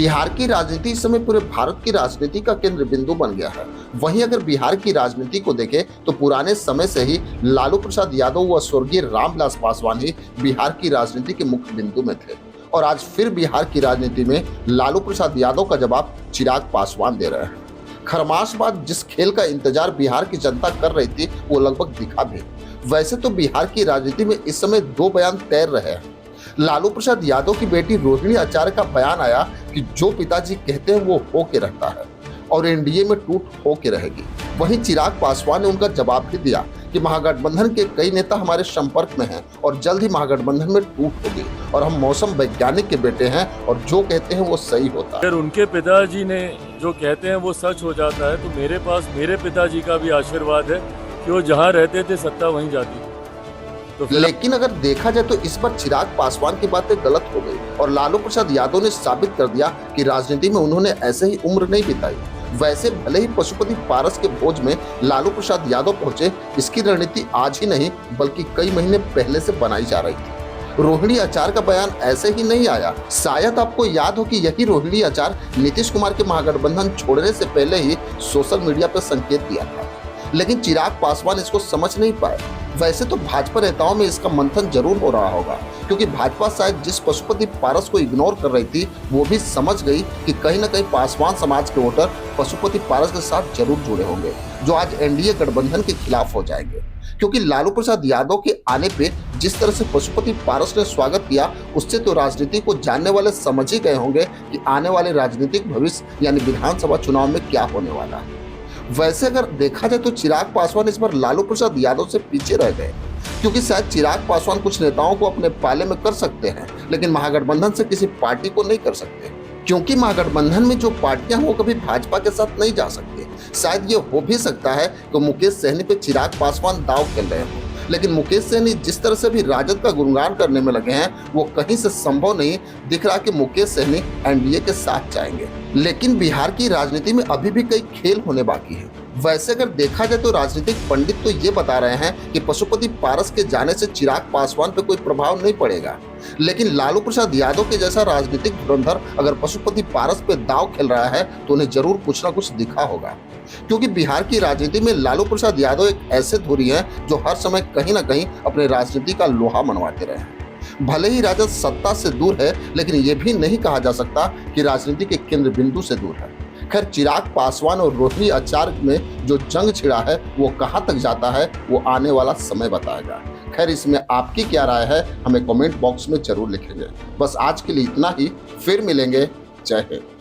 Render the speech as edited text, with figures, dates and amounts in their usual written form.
बिहार की राजनीति इस समय पूरे भारत की राजनीति का केंद्र बिंदु बन गया है। वहीं अगर बिहार की राजनीति को देखें तो पुराने समय से ही लालू प्रसाद यादव व स्वर्गीय रामविलास पासवान ही बिहार की राजनीति के मुख्य बिंदु में थे और आज फिर बिहार की राजनीति में लालू प्रसाद यादव का जवाब चिराग पासवान दे रहे हैं। खरमास बाद जिस खेल का इंतजार बिहार की जनता कर रही थी वो लगभग दिखा भी। वैसे तो बिहार की राजनीति में इस समय दो बयान तैर रहे हैं। लालू प्रसाद यादव की बेटी रोहिणी आचार्य का बयान आया कि जो पिताजी कहते हैं वो हो के रहता है और एनडीए में टूट हो के रहेगी। वहीं चिराग पासवान ने उनका जवाब भी दिया कि महागठबंधन के कई नेता हमारे संपर्क में हैं और जल्द ही महागठबंधन में टूट होगी और हम मौसम वैज्ञानिक के बेटे हैं और जो कहते हैं वो सही होता है। अगर उनके पिताजी ने जो कहते हैं वो सच हो जाता है तो मेरे पास मेरे पिताजी का भी आशीर्वाद है कि वो जहाँ रहते थे सत्ता वहीं जाती। तो लेकिन अगर देखा जाए तो इस बार चिराग पासवान की बातें गलत हो गई और लालू प्रसाद यादव ने साबित कर दिया कि राजनीति में उन्होंने ऐसे ही उम्र नहीं बिताई। वैसे भले ही पशुपति पारस के भोज में लालू प्रसाद यादव पहुंचे, इसकी रणनीति आज ही नहीं बल्कि कई महीने पहले से बनाई जा रही थी। रोहिणी आचार्य का बयान ऐसे ही नहीं आया। शायद आपको याद हो कि यही रोहिणी आचार्य नीतीश कुमार के महागठबंधन छोड़ने से पहले ही सोशल मीडिया पर संकेत दिया था, लेकिन चिराग पासवान इसको समझ नहीं पाए। वैसे तो भाजपा नेताओं में इसका मंथन जरूर हो रहा होगा क्योंकि भाजपा शायद जिस पशुपति पारस को इग्नोर कर रही थी वो भी समझ गई कि कहीं न कहीं पासवान समाज के वोटर पशुपति पारस के साथ जरूर जुड़े होंगे जो आज एनडीए गठबंधन के खिलाफ हो जाएंगे। क्योंकि लालू प्रसाद यादव के आने पे जिस तरह से पशुपति पारस ने स्वागत किया उससे तो राजनीति को जानने वाले समझ ही गए होंगे कि आने वाले राजनीतिक भविष्य यानी विधानसभा चुनाव में क्या होने वाला है। वैसे अगर देखा जाए तो चिराग पासवान इस बार लालू प्रसाद यादव से पीछे रह गए क्योंकि शायद चिराग पासवान कुछ नेताओं को अपने पाले में कर सकते हैं लेकिन महागठबंधन से किसी पार्टी को नहीं कर सकते क्योंकि महागठबंधन में जो पार्टियां हैं वो कभी भाजपा के साथ नहीं जा सकती। शायद ये हो भी सकता है कि मुकेश सहनी पे चिराग पासवान दाव खेल रहे हों, लेकिन मुकेश सहनी जिस तरह से भी राजद का गुणगान करने में लगे हैं वो कहीं से संभव नहीं दिख रहा कि मुकेश सहनी एनडीए के साथ जाएंगे। लेकिन बिहार की राजनीति में अभी भी कई खेल होने बाकी है। वैसे अगर देखा जाए तो राजनीतिक पंडित तो ये बता रहे हैं कि पशुपति पारस के जाने से चिराग पासवान पे कोई प्रभाव नहीं पड़ेगा, लेकिन लालू प्रसाद यादव के जैसा राजनीतिक धुरंधर अगर पशुपति पारस पे दांव खेल रहा है तो उन्हें जरूर कुछ ना कुछ दिखा होगा। क्योंकि बिहार की राजनीति में लालू प्रसाद यादव एक ऐसे धुरी हैं जो हर समय कहीं ना कहीं अपने राजनीति का लोहा मनवाते रहे। भले ही राजद सत्ता से दूर है लेकिन ये भी नहीं कहा जा सकता कि राजनीति के केंद्र बिंदु से दूर है। खैर चिराग पासवान और रोहिणी आचार्य में जो जंग छिड़ा है वो कहां तक जाता है वो आने वाला समय बताएगा। खैर इसमें आपकी क्या राय है हमें कमेंट बॉक्स में जरूर लिखेंगे। बस आज के लिए इतना ही, फिर मिलेंगे। जय हिंद।